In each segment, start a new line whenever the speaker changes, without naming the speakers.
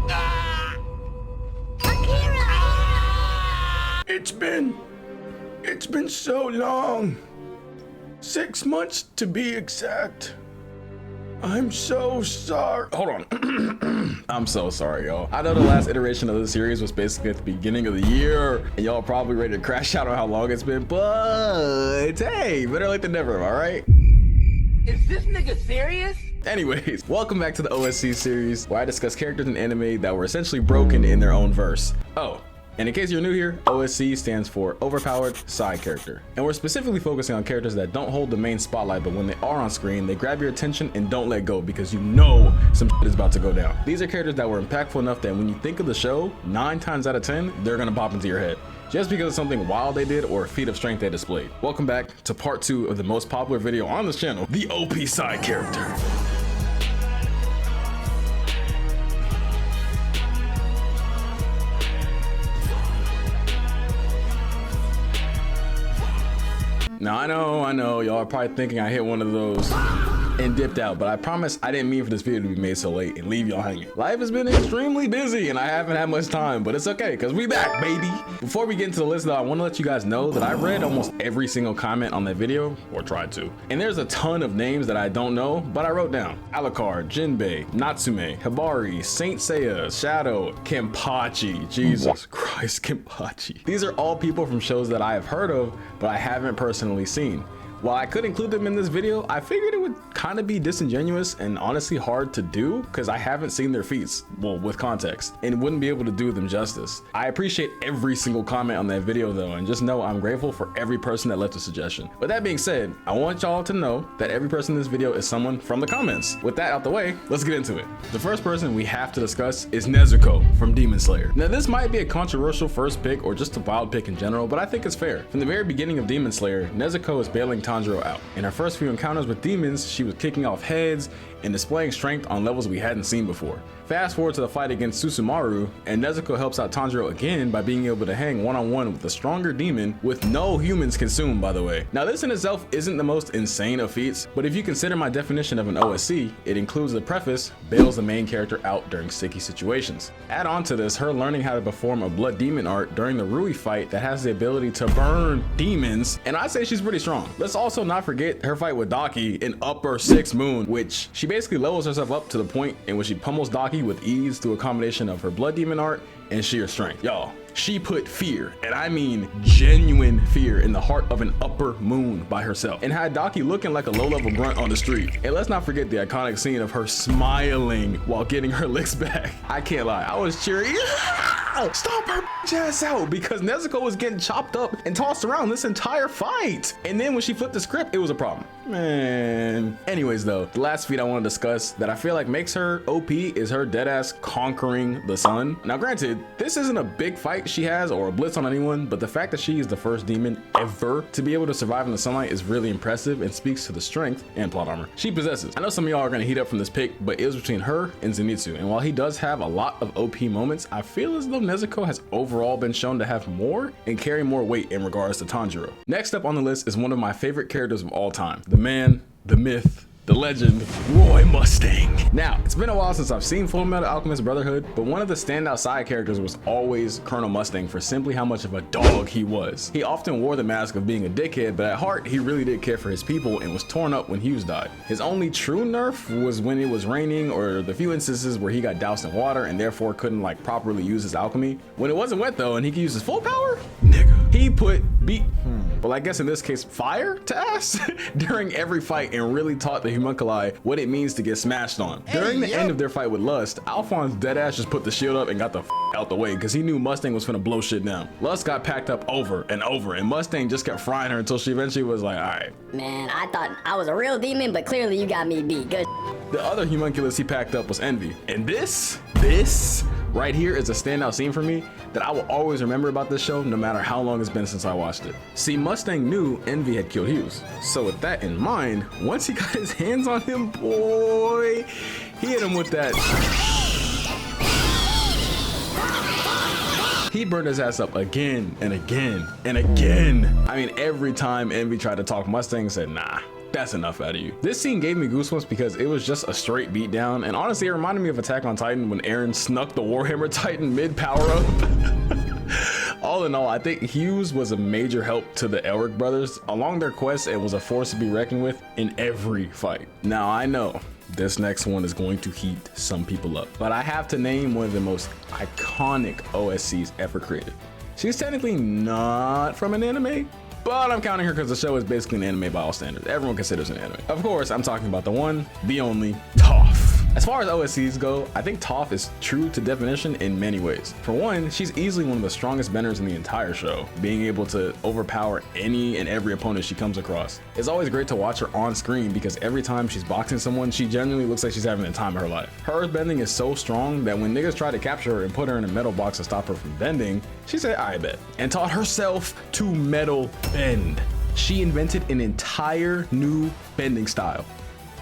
down! It's been so long. 6 months to be exact. I'm so sorry. Hold on. I'm so sorry, y'all. I know the last iteration of the series was basically at the beginning of the year, and y'all probably ready to crash out on how long it's been, but hey, better late than never, all right?
Is this nigga serious?
Anyways, welcome back to the OSC series, where I discuss characters in anime that were essentially broken in their own verse. Oh, and in case you're new here, OSC stands for Overpowered Side Character. And we're specifically focusing on characters that don't hold the main spotlight, but when they are on screen, they grab your attention and don't let go because you know some shit is about to go down. These are characters that were impactful enough that when you think of the show, 9 times out of 10, they're gonna pop into your head, just because of something wild they did or a feat of strength they displayed. Welcome back to part 2 of the most popular video on this channel, the OP Side Character. Now I know, y'all are probably thinking I hit one of those and dipped out, but I promise I didn't mean for this video to be made so late and leave y'all hanging. Life has been extremely busy and I haven't had much time, but it's okay because we back, baby. Before we get into the list though, I want to let you guys know that I read almost every single comment on that video, or tried to. And there's a ton of names that I don't know, but I wrote down. Alucard, Jinbei, Natsume, Hibari, Saint Seiya, Shadow, Kenpachi. Jesus Christ, Kenpachi. These are all people from shows that I have heard of, but I haven't personally seen. While I could include them in this video, I figured it would kind of be disingenuous and honestly hard to do because I haven't seen their feats, well, with context, and wouldn't be able to do them justice. I appreciate every single comment on that video though, and just know I'm grateful for every person that left a suggestion. With that being said, I want y'all to know that every person in this video is someone from the comments. With that out the way, let's get into it. The first person we have to discuss is Nezuko from Demon Slayer. Now this might be a controversial first pick or just a wild pick in general, but I think it's fair. From the very beginning of Demon Slayer, Nezuko is bailing Tanjiro out. In her first few encounters with demons, she was kicking off heads and displaying strength on levels we hadn't seen before. Fast forward to the fight against Susumaru, and Nezuko helps out Tanjiro again by being able to hang one-on-one with a stronger demon with no humans consumed, by the way. Now this in itself isn't the most insane of feats, but if you consider my definition of an OSC, it includes the preface, bails the main character out during sticky situations. Add on to this her learning how to perform a blood demon art during the Rui fight that has the ability to burn demons, and I'd say she's pretty strong. Let's also not forget her fight with Daki in Upper 6 Moon, which she basically levels herself up to the point in which she pummels Daki with ease through a combination of her blood demon art and sheer strength. Y'all, she put fear, and I mean genuine fear, in the heart of an Upper Moon by herself, and had Daki looking like a low-level grunt on the street. And let's not forget the iconic scene of her smiling while getting her licks back. I can't lie, I was cheering. Stop her ass out, because Nezuko was getting chopped up and tossed around this entire fight. And then when she flipped the script, it was a problem. Man. Anyways though, the last feat I want to discuss that I feel like makes her OP is her deadass conquering the sun. Now granted, this isn't a big fight she has or a blitz on anyone, but the fact that she is the first demon ever to be able to survive in the sunlight is really impressive and speaks to the strength and plot armor she possesses. I know some of y'all are gonna heat up from this pick, but it was between her and Zenitsu, and while he does have a lot of OP moments, I feel as though Nezuko has overall been shown to have more and carry more weight in regards to Tanjiro. Next up on the list is one of my favorite characters of all time, the man, the myth, the legend, Roy Mustang. Now, it's been a while since I've seen Fullmetal Alchemist Brotherhood, but one of the standout side characters was always Colonel Mustang for simply how much of a dog he was. He often wore the mask of being a dickhead, but at heart, he really did care for his people and was torn up when Hughes died. His only true nerf was when it was raining, or the few instances where he got doused in water and therefore couldn't like properly use his alchemy. When it wasn't wet though and he could use his full power, nigga, he put well, I guess in this case, fire to ass during every fight and really taught the homunculi what it means to get smashed on. During the end of their fight with Lust, Alphonse deadass just put the shield up and got the out the way because he knew Mustang was finna blow shit down. Lust got packed up over and over, and Mustang just kept frying her until she eventually was like, all right.
Man, I thought I was a real demon, but clearly you got me beat. Good.
The other homunculus he packed up was Envy. And this right here is a standout scene for me that I will always remember about this show, no matter how long it's been since I watched it. See, Mustang knew Envy had killed Hughes. So with that in mind, once he got his hands on him, boy, he hit him with that. He burned his ass up again and again and again. I mean, every time Envy tried to talk, Mustang said, nah. that's enough out of you. This scene gave me goosebumps because it was just a straight beatdown, and honestly, it reminded me of Attack on Titan when Eren snuck the Warhammer Titan mid power up. All in all, I think Hughes was a major help to the Elric brothers along their quest and was a force to be reckoned with in every fight. Now I know this next one is going to heat some people up, but I have to name one of the most iconic OSCs ever created. She's technically not from an anime, but I'm counting her because the show is basically an anime by all standards. Everyone considers it an anime. Of course, I'm talking about the one, the only, Toph. As far as OSCs go, I think Toph is true to definition in many ways. For one, she's easily one of the strongest benders in the entire show, being able to overpower any and every opponent she comes across. It's always great to watch her on screen because every time she's boxing someone, she genuinely looks like she's having the time of her life. Her earth bending is so strong that when niggas try to capture her and put her in a metal box to stop her from bending, she said, I bet, and taught herself to metal bend. She invented an entire new bending style.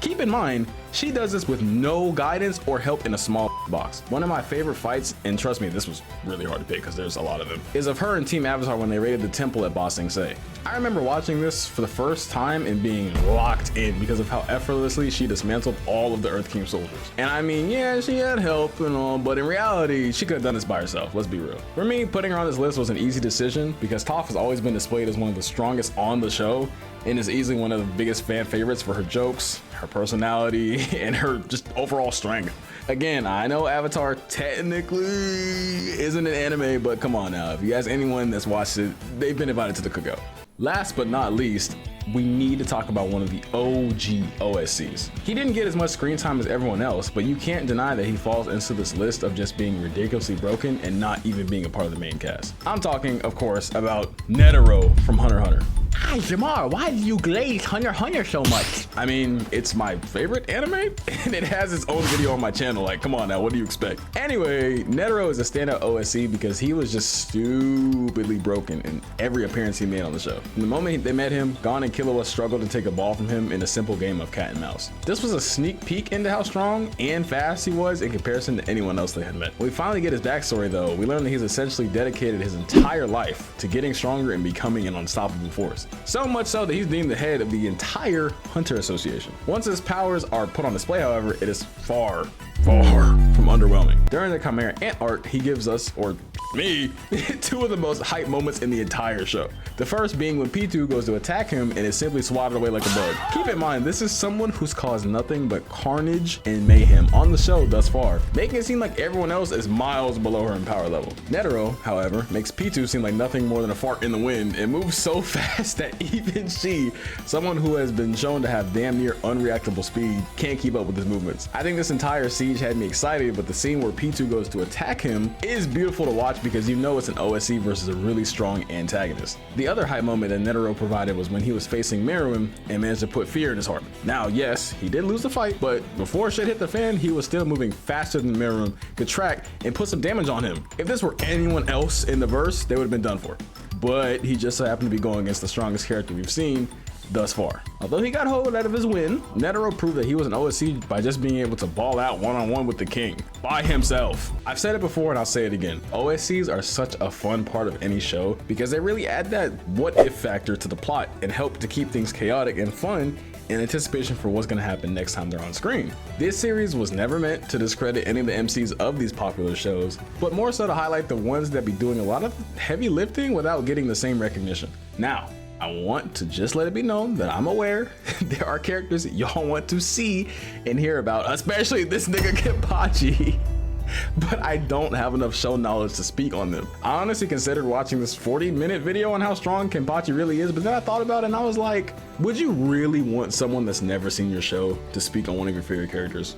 Keep in mind, she does this with no guidance or help in a small box. One of my favorite fights, and trust me, this was really hard to pick because there's a lot of them, is of her and Team Avatar when they raided the temple at Ba Sing Se. I remember watching this for the first time and being locked in because of how effortlessly she dismantled all of the Earth King soldiers. And I mean, yeah, she had help and all, but in reality, she could have done this by herself, let's be real. For me, putting her on this list was an easy decision because Toph has always been displayed as one of the strongest on the show and is easily one of the biggest fan favorites for her jokes, her personality, and her just overall strength. Again, I know Avatar technically isn't an anime, but come on now, if you ask anyone that's watched it, they've been invited to the cookout. Last but not least, we need to talk about one of the OG OSCs. He didn't get as much screen time as everyone else, but you can't deny that he falls into this list of just being ridiculously broken and not even being a part of the main cast. I'm talking, of course, about Netero from Hunter x Hunter. Hi, Jahmar, why do you glaze Hunter x Hunter so much? I mean, it's my favorite anime, and it has its own video on my channel. Like, come on now, what do you expect? Anyway, Netero is a standout OSC because he was just stupidly broken in every appearance he made on the show. From the moment they met him, Gon and Killua struggled to take a ball from him in a simple game of cat and mouse. This was a sneak peek into how strong and fast he was in comparison to anyone else they had met. When we finally get his backstory though, we learn that he's essentially dedicated his entire life to getting stronger and becoming an unstoppable force. So much so that he's deemed the head of the entire Hunter Association. Once his powers are put on display, however, it is far from underwhelming. During the Chimera Ant arc, he gives us, or me, two of the most hype moments in the entire show. The first being when P2 goes to attack him and is simply swatted away like a bug. Keep in mind, this is someone who's caused nothing but carnage and mayhem on the show thus far, making it seem like everyone else is miles below her in power level. Netero, however, makes P2 seem like nothing more than a fart in the wind and moves so fast that even she, someone who has been shown to have damn near unreactable speed, can't keep up with his movements. I think this entire siege had me excited, but the scene where P2 goes to attack him is beautiful to watch because you know it's an OSC versus a really strong antagonist. The other hype moment that Netero provided was when he was facing Meruem and managed to put fear in his heart. Now, yes, he did lose the fight, but before shit hit the fan, he was still moving faster than Meruem could track and put some damage on him. If this were anyone else in the verse, they would have been done for. But he just so happened to be going against the strongest character we've seen thus far. Although he got hold out of his win, Netero proved that he was an OSC by just being able to ball out one-on-one with the king by himself. I've said it before and I'll say it again. OSCs are such a fun part of any show because they really add that what if factor to the plot and help to keep things chaotic and fun in anticipation for what's going to happen next time they're on screen. This series was never meant to discredit any of the MCs of these popular shows, but more so to highlight the ones that be doing a lot of heavy lifting without getting the same recognition. Now, I want to just let it be known that I'm aware there are characters y'all want to see and hear about, especially this nigga Kenpachi, but I don't have enough show knowledge to speak on them. I honestly considered watching this 40-minute video on how strong Kenpachi really is, but then I thought about it and I was like, would you really want someone that's never seen your show to speak on one of your favorite characters?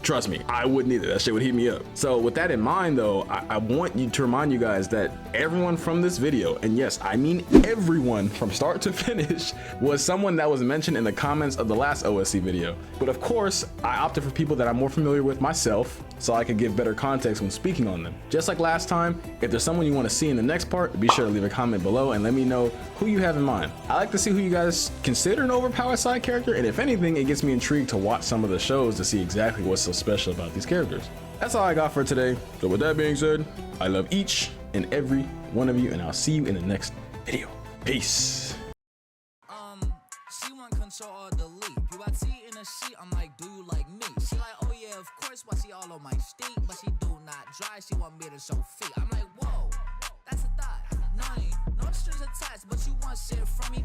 Trust me, I wouldn't either. That shit would heat me up. So with that in mind though, I want you to remind you guys that everyone from this video, and yes, I mean everyone from start to finish, was someone that was mentioned in the comments of the last OSC video. But of course, I opted for people that I'm more familiar with myself, so I could give better context when speaking on them. Just like last time, if there's someone you want to see in the next part, be sure to leave a comment below and let me know who you have in mind. I like to see who you guys consider an overpowered side character, and if anything, it gets me intrigued to watch some of the shows to see exactly what's so special about these characters. That's all I got for today. So with that being said, I love each and every one of you, and I'll see you in the next video. Peace.
all on my steak, but she do not drive. She want me to show feet.